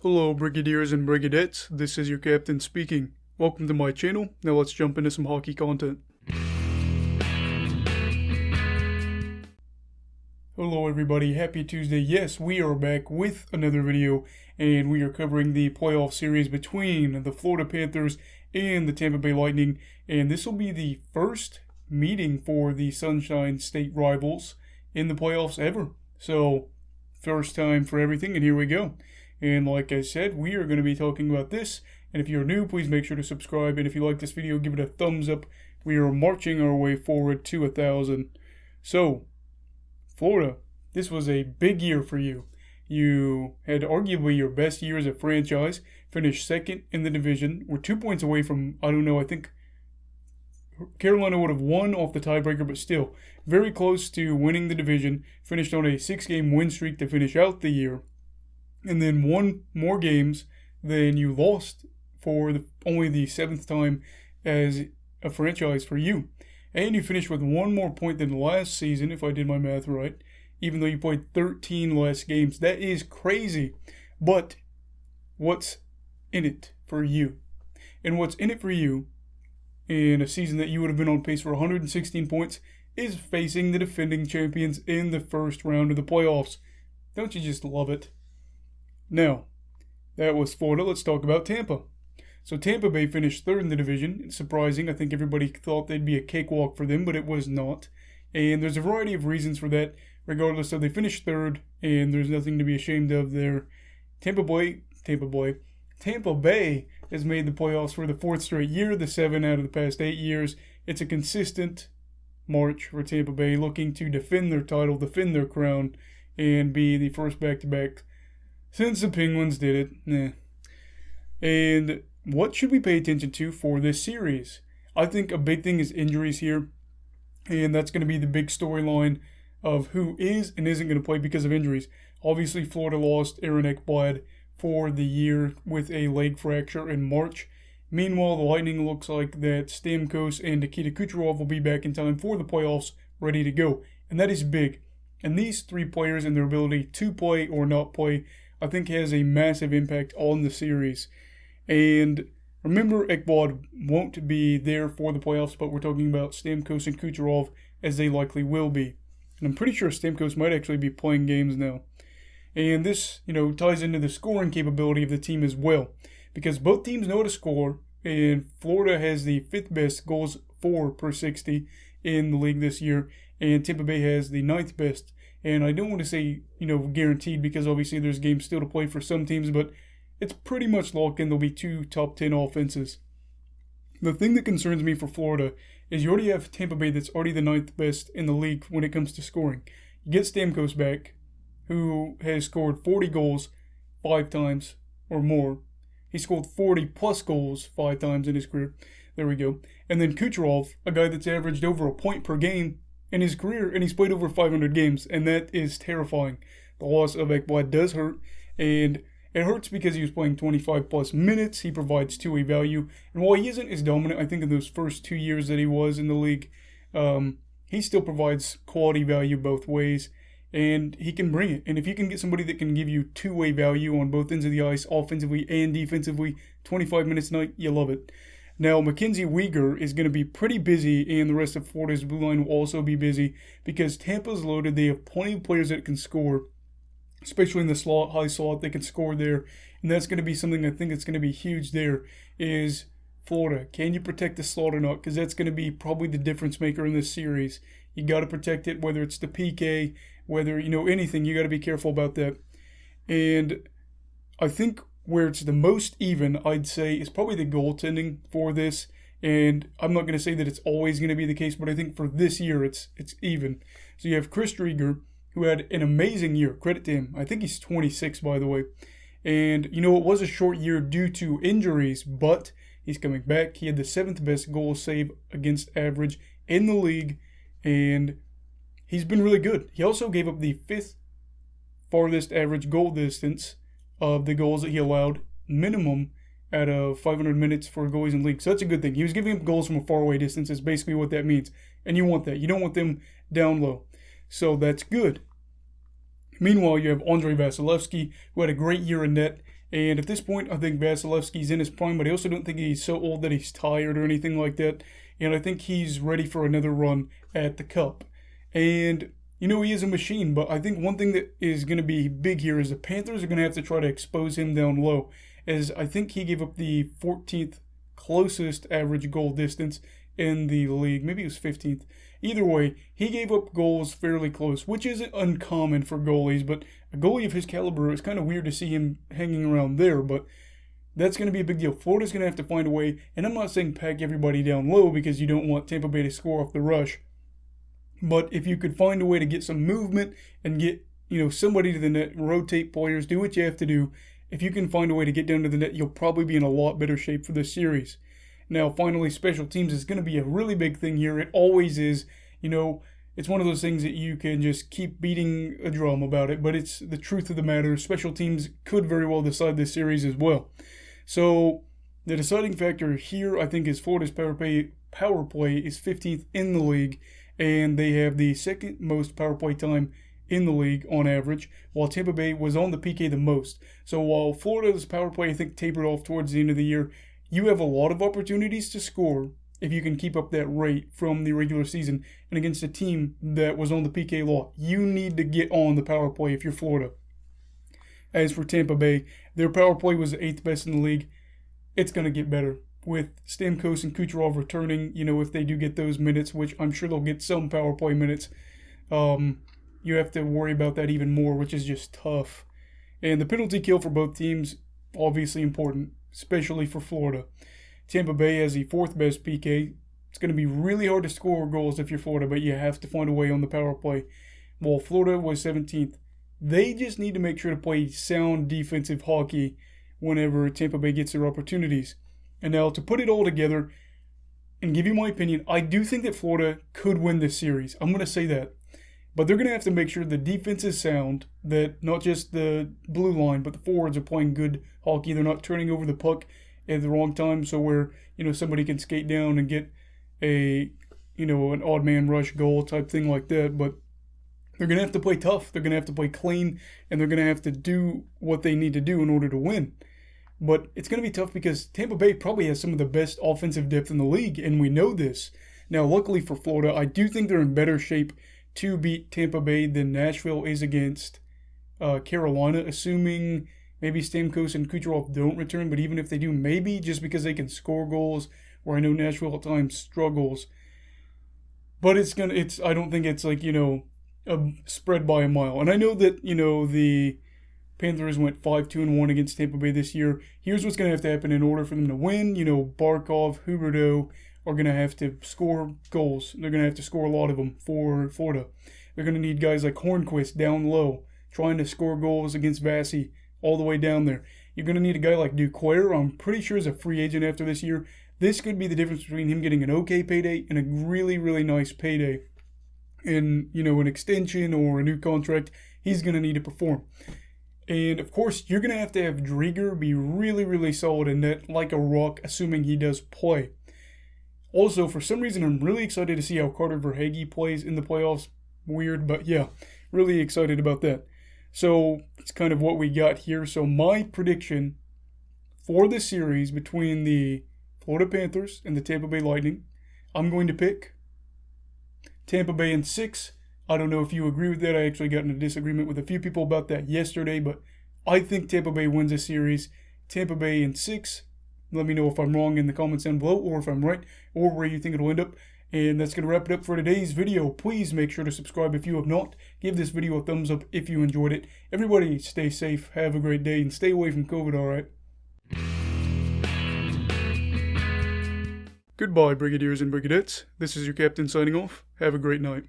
Hello Brigadiers and Brigadettes, this is your captain speaking. Welcome to my channel, now let's jump into some hockey content. Hello everybody, happy Tuesday. Yes, we are back with another video, and we are covering the playoff series between the Florida Panthers and the Tampa Bay Lightning, and this will be the first meeting for the Sunshine State rivals in the playoffs ever. So, first time for everything, and here we go. And like I said, we are going to be talking about this. And if you're new, please make sure to subscribe. And if you like this video, give it a thumbs up. We are marching our way forward to 1,000. So, Florida, this was a big year for you. You had arguably your best year as a franchise. Finished second in the division. We're 2 points away from, I think Carolina would have won off the tiebreaker, but still very close to winning the division. Finished on a 6-game win streak to finish out the year. And then won more games than you lost for only the 7th time as a franchise for you. And you finished with 1 more point than last season, if I did my math right, even though you played 13 less games. That is crazy. But what's in it for you? And what's in it for you in a season that you would have been on pace for 116 points is facing the defending champions in the first round of the playoffs. Don't you just love it? Now, that was Florida. Let's talk about Tampa. So Tampa Bay finished 3rd in the division. It's surprising. I think everybody thought they'd be a cakewalk for them, but it was not. And there's a variety of reasons for that. Regardless of, they finished 3rd, and there's nothing to be ashamed of there. Tampa Bay has made the playoffs for the 4th straight year, the 7 out of the past 8 years. It's a consistent march for Tampa Bay, looking to defend their title, defend their crown, and be the first back-to-back since the Penguins did it. And what should we pay attention to for this series? I think a big thing is injuries here. And that's going to be the big storyline of who is and isn't going to play because of injuries. Obviously, Florida lost Aaron Ekblad for the year with a leg fracture in March. Meanwhile, the Lightning looks like that Stamkos and Nikita Kucherov will be back in time for the playoffs, ready to go. And that is big. And these 3 players and their ability to play or not play, I think has a massive impact on the series. And remember, Ekblad won't be there for the playoffs, but we're talking about Stamkos and Kucherov as they likely will be. And I'm pretty sure Stamkos might actually be playing games now. And this, ties into the scoring capability of the team as well. Because both teams know how to score, and Florida has the 5th best goals for per 60 in the league this year, and Tampa Bay has the 9th best. And I don't want to say, guaranteed, because obviously there's games still to play for some teams, but it's pretty much locked in. There'll be 2 top 10 offenses. The thing that concerns me for Florida is you already have Tampa Bay that's already the 9th best in the league when it comes to scoring. You get Stamkos back, who has scored 40 goals 5 times or more. He scored 40 plus goals 5 times in his career. There we go. And then Kucherov, a guy that's averaged over a point per game in his career, and he's played over 500 games, and that is terrifying. The loss of Ekblad does hurt, and it hurts because he was playing 25 plus minutes. He provides two-way value, and while he isn't as dominant, I think in those first 2 years that he was in the league, he still provides quality value both ways, and he can bring it. And if you can get somebody that can give you two-way value on both ends of the ice, offensively and defensively, 25 minutes a night, you love it. Now, Mackenzie Weegar is going to be pretty busy, and the rest of Florida's blue line will also be busy because Tampa's loaded. They have plenty of players that can score, especially in the slot, high slot. They can score there, and that's going to be something I think that's going to be huge there is Florida. Can you protect the slot or not? Because that's going to be probably the difference maker in this series. You got to protect it, whether it's the PK, whether, anything. You got to be careful about that. And I think where it's the most even, I'd say, is probably the goaltending for this. And I'm not going to say that it's always going to be the case, but I think for this year, it's even. So you have Chris Driedger, who had an amazing year. Credit to him. I think he's 26, by the way. And, it was a short year due to injuries, but he's coming back. He had the 7th best goal save against average in the league, and he's been really good. He also gave up the 5th farthest average goal distance of the goals that he allowed minimum out of 500 minutes for goalies in the league. So that's a good thing. He was giving up goals from a faraway distance is basically what that means. And you want that. You don't want them down low. So that's good. Meanwhile, you have Andrei Vasilevsky, who had a great year in net And at this point, I think Vasilevsky's in his prime, but I also don't think he's so old that he's tired or anything like that. And I think he's ready for another run at the Cup. And, he is a machine, but I think one thing that is going to be big here is the Panthers are going to have to try to expose him down low, as I think he gave up the 14th closest average goal distance in the league. Maybe it was 15th. Either way, he gave up goals fairly close, which isn't uncommon for goalies, but a goalie of his caliber, it's kind of weird to see him hanging around there, but that's going to be a big deal. Florida's going to have to find a way, and I'm not saying pack everybody down low because you don't want Tampa Bay to score off the rush, but if you could find a way to get some movement and get, somebody to the net, rotate players, do what you have to do, if you can find a way to get down to the net, you'll probably be in a lot better shape for this series. Now, finally, special teams is going to be a really big thing here. It always is. It's one of those things that you can just keep beating a drum about it, but it's the truth of the matter. Special teams could very well decide this series as well. So, the deciding factor here, I think, is Florida's power play is 15th in the league, and they have the second most power play time in the league on average, while Tampa Bay was on the PK the most. So, while Florida's power play, I think, tapered off towards the end of the year, you have a lot of opportunities to score if you can keep up that rate from the regular season. And against a team that was on the PK lot, you need to get on the power play if you're Florida. As for Tampa Bay, their power play was the 8th best in the league. It's going to get better. With Stamkos and Kucherov returning, if they do get those minutes, which I'm sure they'll get some power play minutes, you have to worry about that even more, which is just tough. And the penalty kill for both teams, obviously important, especially for Florida. Tampa Bay has the 4th best PK. It's going to be really hard to score goals if you're Florida, but you have to find a way on the power play. While Florida was 17th, they just need to make sure to play sound defensive hockey whenever Tampa Bay gets their opportunities. And now, to put it all together and give you my opinion, I do think that Florida could win this series. I'm going to say that. But they're going to have to make sure the defense is sound, that not just the blue line, but the forwards are playing good hockey. They're not turning over the puck at the wrong time, so where, somebody can skate down and get an odd man rush goal type thing like that. But they're going to have to play tough. They're going to have to play clean, and they're going to have to do what they need to do in order to win. But it's going to be tough because Tampa Bay probably has some of the best offensive depth in the league, and we know this. Now, luckily for Florida, I do think they're in better shape to beat Tampa Bay than Nashville is against Carolina, assuming maybe Stamkos and Kucherov don't return, but even if they do, maybe just because they can score goals, where I know Nashville at times struggles. But I don't think it's like, a spread by a mile. And I know that, the Panthers went 5-2-1 against Tampa Bay this year. Here's what's going to have to happen in order for them to win. Barkov, Huberdeau are going to have to score goals. They're going to have to score a lot of them for Florida. They're going to need guys like Hornquist down low, trying to score goals against Vasi all the way down there. You're going to need a guy like Duclair. I'm pretty sure is a free agent after this year. This could be the difference between him getting an okay payday and a really, really nice payday. In, an extension or a new contract, he's going to need to perform. And, of course, you're going to have Drieger be really, really solid in net, like a rock, assuming he does play. Also, for some reason, I'm really excited to see how Carter Verhaeghe plays in the playoffs. Weird, but yeah, really excited about that. So, it's kind of what we got here. So, my prediction for the series between the Florida Panthers and the Tampa Bay Lightning, I'm going to pick Tampa Bay in 6. I don't know if you agree with that. I actually got in a disagreement with a few people about that yesterday, but I think Tampa Bay wins this series. Tampa Bay in 6. Let me know if I'm wrong in the comments down below, or if I'm right, or where you think it'll end up. And that's going to wrap it up for today's video. Please make sure to subscribe if you have not. Give this video a thumbs up if you enjoyed it. Everybody stay safe, have a great day, and stay away from COVID, alright? Goodbye, Brigadiers and Brigadettes. This is your captain signing off. Have a great night.